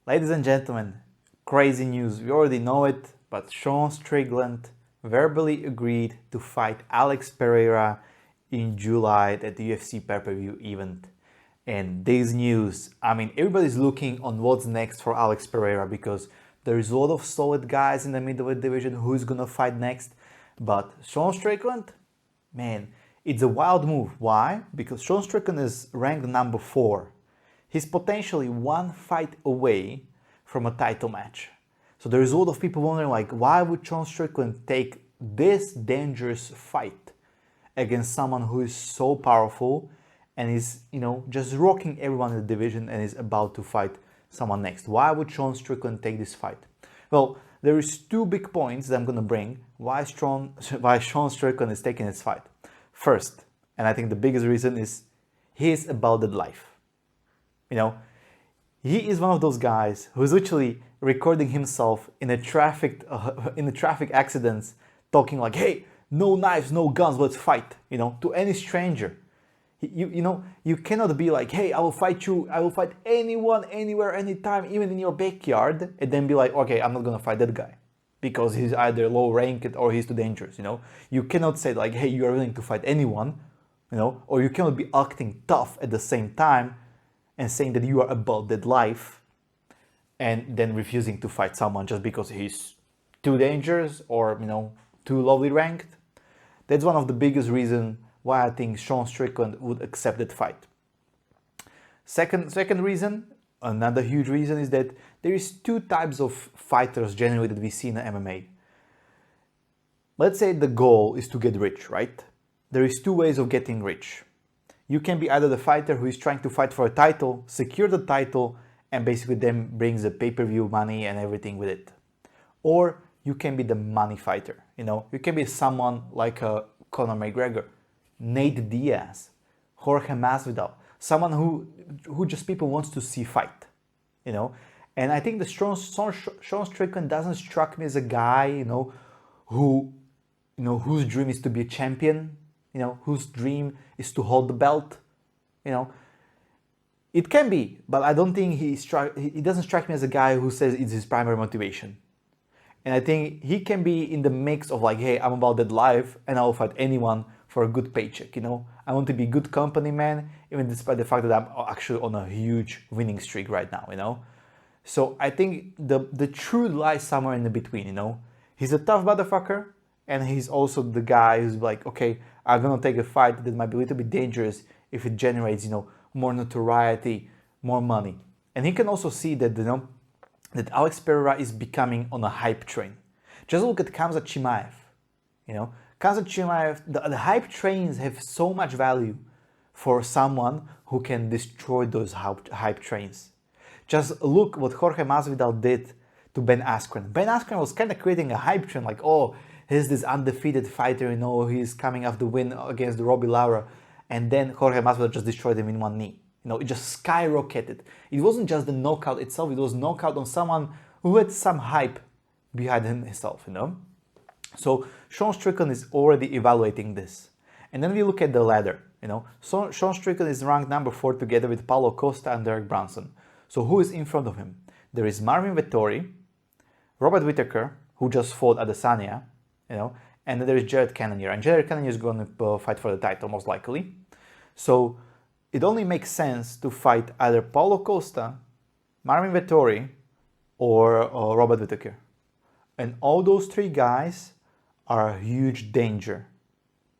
Ladies and gentlemen, crazy news. We already know it, but Sean Strickland verbally agreed to fight Alex Pereira in July at the UFC pay-per-view event. And this news, everybody's looking on what's next for Alex Pereira because there is a lot of solid guys in the middleweight division who's gonna fight next. But Sean Strickland, man, it's a wild move. Why? Because Sean Strickland is ranked number 4. He's potentially one fight away from a title match. So there is a lot of people wondering, like, why would Sean Strickland take this dangerous fight against someone who is so powerful and is, just rocking everyone in the division and is about to fight someone next? Why would Sean Strickland take this fight? Well, there is 2 big points that I'm going to bring why Sean Strickland is taking this fight. First, and I think the biggest reason is he is about that life. He is one of those guys who's literally recording himself in a traffic accidents, talking like, "Hey, no knives, no guns, let's fight." To any stranger. You cannot be like, "Hey, I will fight you. I will fight anyone, anywhere, anytime, even in your backyard," and then be like, "Okay, I'm not gonna fight that guy because he's either low ranked or he's too dangerous." You cannot say like, "Hey, you are willing to fight anyone," or you cannot be acting tough at the same time and saying that you are about that life and then refusing to fight someone just because he's too dangerous or too lowly ranked. That's one of the biggest reasons why I think Sean Strickland would accept that fight. Second reason, another huge reason, is that there is 2 types of fighters generally that we see in the MMA. Let's say the goal is to get rich, right? There is 2 ways of getting rich. You can be either the fighter who is trying to fight for a title, secure the title, and basically then brings the pay-per-view money and everything with it. Or you can be the money fighter. You can be someone like Conor McGregor, Nate Diaz, Jorge Masvidal, someone who just people wants to see fight. And I think the Sean Strickland doesn't strike me as a guy, whose dream is to be a champion. Whose dream is to hold the belt. It can be, but I don't think he doesn't strike me as a guy who says it's his primary motivation. And I think he can be in the mix of like, "Hey, I'm about that life and I'll fight anyone for a good paycheck." I want to be good company man, even despite the fact that I'm actually on a huge winning streak right now. So I think the truth lies somewhere in the between. He's a tough motherfucker, and he's also the guy who's like, "Okay, I'm gonna take a fight that might be a little bit dangerous if it generates, more notoriety, more money." And he can also see that, that Alex Pereira is becoming on a hype train. Just look at Khamzat Chimaev. Khamzat Chimaev, the hype trains have so much value for someone who can destroy those hype trains. Just look what Jorge Masvidal did to Ben Askren. Ben Askren was kind of creating a hype train, like, "Oh, he's this undefeated fighter, he's coming off the win against Robbie Lawler," and then Jorge Masvidal just destroyed him in one knee. It just skyrocketed. It wasn't just the knockout itself, it was knockout on someone who had some hype behind himself, So Sean Strickland is already evaluating this. And then we look at the ladder, So Sean Strickland is ranked number 4 together with Paulo Costa and Derek Brunson. So who is in front of him? There is Marvin Vettori, Robert Whittaker, who just fought Adesanya, and then there is Jared Cannonier. And Jared Cannonier is going to fight for the title, most likely. So it only makes sense to fight either Paulo Costa, Marvin Vettori, or Robert Whittaker. And all those 3 guys are a huge danger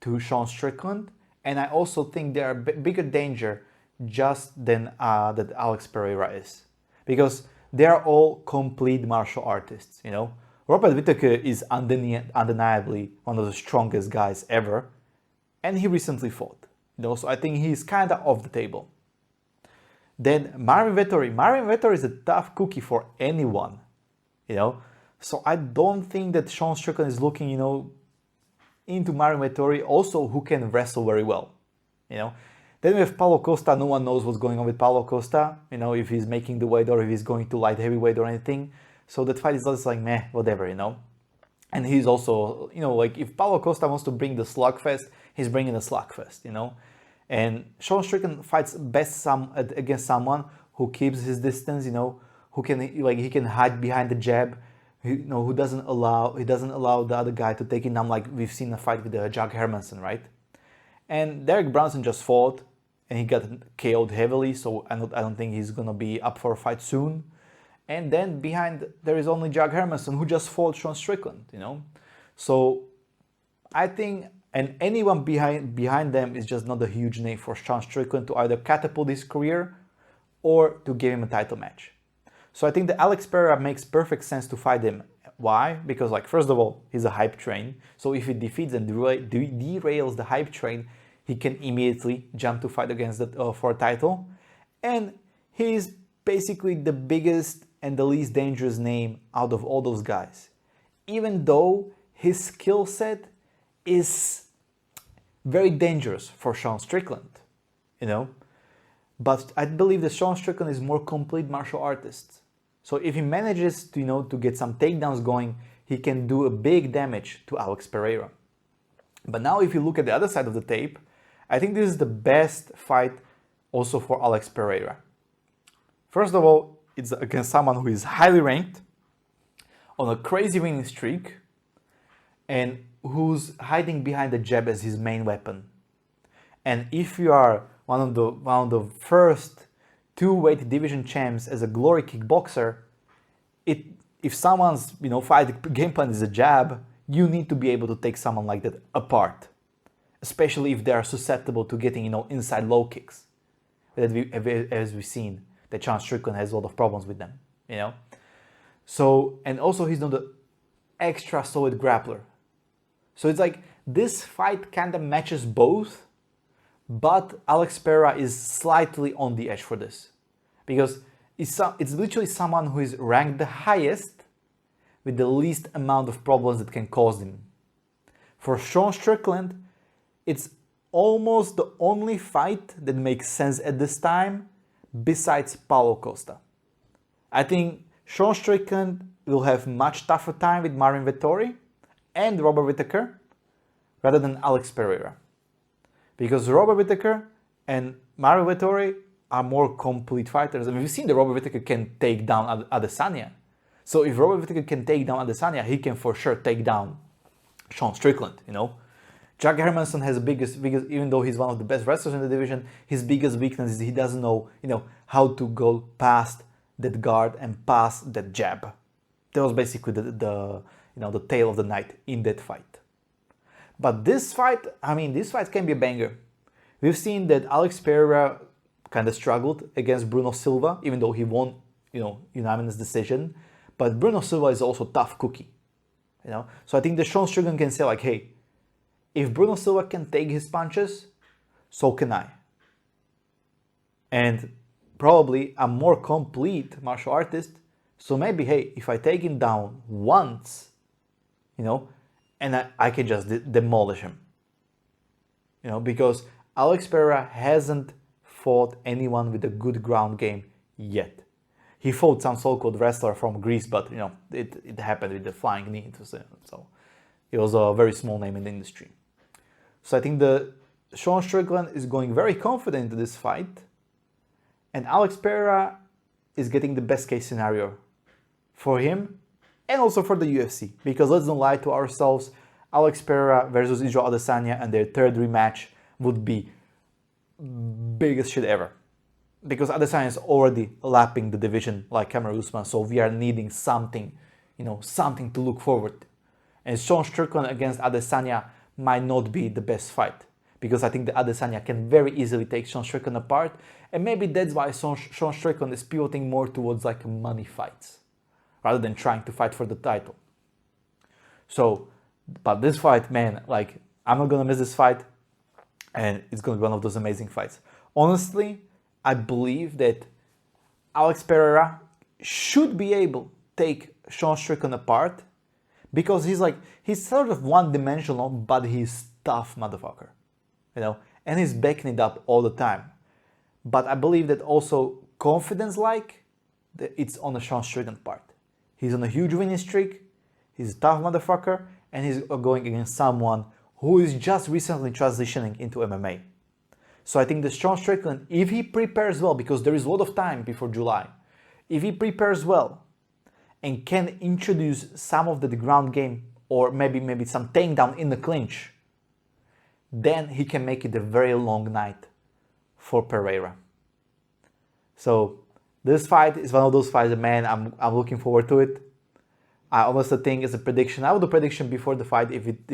to Sean Strickland. And I also think they are a bigger danger just than that Alex Pereira is. Because they are all complete martial artists, Robert Whittaker is undeniably one of the strongest guys ever, and he recently fought. So I think he's kind of off the table. Then Marvin Vettori is a tough cookie for anyone, So I don't think that Sean Strickland is looking, into Marvin Vettori, also who can wrestle very well, Then we have Paulo Costa. No one knows what's going on with Paulo Costa, if he's making the weight or if he's going to light heavyweight or anything. So that fight is just like, meh, whatever, And he's also, like if Paulo Costa wants to bring the slugfest, he's bringing the slugfest, And Sean Strickland fights best against someone who keeps his distance, who can he can hide behind the jab, who doesn't allow the other guy to take it down, like we've seen a fight with Jack Hermanson, right? And Derek Brunson just fought and he got KO'd heavily, so I don't think he's gonna be up for a fight soon. And then behind there is only Jack Hermanson, who just fought Sean Strickland, So I think, and anyone behind them is just not a huge name for Sean Strickland to either catapult his career or to give him a title match. So I think that Alex Pereira makes perfect sense to fight him. Why? Because, first of all, he's a hype train. So if he defeats and derails the hype train, he can immediately jump to fight against for a title. And he's basically the biggest and the least dangerous name out of all those guys. Even though his skill set is very dangerous for Sean Strickland, But I believe that Sean Strickland is more complete martial artist. So if he manages to, to get some takedowns going, he can do a big damage to Alex Pereira. But now if you look at the other side of the tape, I think this is the best fight also for Alex Pereira. First of all, it's against someone who is highly ranked, on a crazy winning streak, and who's hiding behind the jab as his main weapon. And if you are one of the first two weight division champs as a glory kickboxer, if someone's fight game plan is a jab, you need to be able to take someone like that apart, especially if they are susceptible to getting inside low kicks, as we've seen that Sean Strickland has a lot of problems with them, So, and also he's not an extra solid grappler. So it's like this fight kind of matches both, but Alex Pereira is slightly on the edge for this, because it's literally someone who is ranked the highest with the least amount of problems that can cause him. For Sean Strickland, it's almost the only fight that makes sense at this time besides Paulo Costa. I think Sean Strickland will have much tougher time with Marvin Vettori and Robert Whittaker rather than Alex Pereira. Because Robert Whittaker and Marvin Vettori are more complete fighters. I mean, we've seen that Robert Whittaker can take down Adesanya. So if Robert Whittaker can take down Adesanya, he can for sure take down Sean Strickland, Jack Hermanson has the biggest, even though he's one of the best wrestlers in the division, his biggest weakness is he doesn't know, how to go past that guard and past that jab. That was basically the tail of the night in that fight. But this fight can be a banger. We've seen that Alex Pereira kind of struggled against Bruno Silva, even though he won, unanimous decision. But Bruno Silva is also a tough cookie, So I think that Sean Strickland can say hey, if Bruno Silva can take his punches, so can I. And probably I'm more complete martial artist, so maybe, hey, if I take him down once, and I can just demolish him. Because Alex Pereira hasn't fought anyone with a good ground game yet. He fought some so-called wrestler from Greece, but it happened with the flying knee, so it was a very small name in the industry. So I think the Sean Strickland is going very confident into this fight, and Alex Pereira is getting the best case scenario for him and also for the UFC. Because let's not lie to ourselves, Alex Pereira versus Israel Adesanya and their third rematch would be biggest shit ever. Because Adesanya is already lapping the division like Kamaru Usman, so we are needing something, something to look forward to. And Sean Strickland against Adesanya might not be the best fight, because I think the Adesanya can very easily take Sean Strickland apart, and maybe that's why Sean Strickland is pivoting more towards money fights rather than trying to fight for the title. So, but this fight, man, I'm not gonna miss this fight, and it's gonna be one of those amazing fights. Honestly, I believe that Alex Pereira should be able to take Sean Strickland apart, because he's sort of one-dimensional, but he's tough motherfucker, and he's backing it up all the time. But I believe that also confidence, that it's on the Sean Strickland part. He's on a huge winning streak, he's a tough motherfucker, and he's going against someone who is just recently transitioning into MMA. So I think that Sean Strickland, if he prepares well, because there is a lot of time before July, if he prepares well and can introduce some of the ground game or maybe some takedown in the clinch, then he can make it a very long night for Pereira. So this fight is one of those fights that, man, I'm looking forward to it. I honestly think it's a prediction. I would do a prediction before the fight, if it,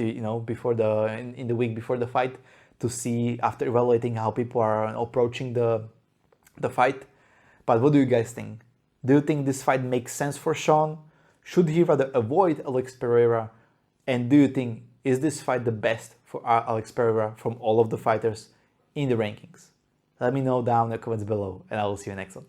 before in the week before the fight, to see after evaluating how people are approaching the fight. But what do you guys think? Do you think this fight makes sense for Sean? Should he rather avoid Alex Pereira? And do you think, is this fight the best for Alex Pereira from all of the fighters in the rankings? Let me know down in the comments below, and I will see you next one.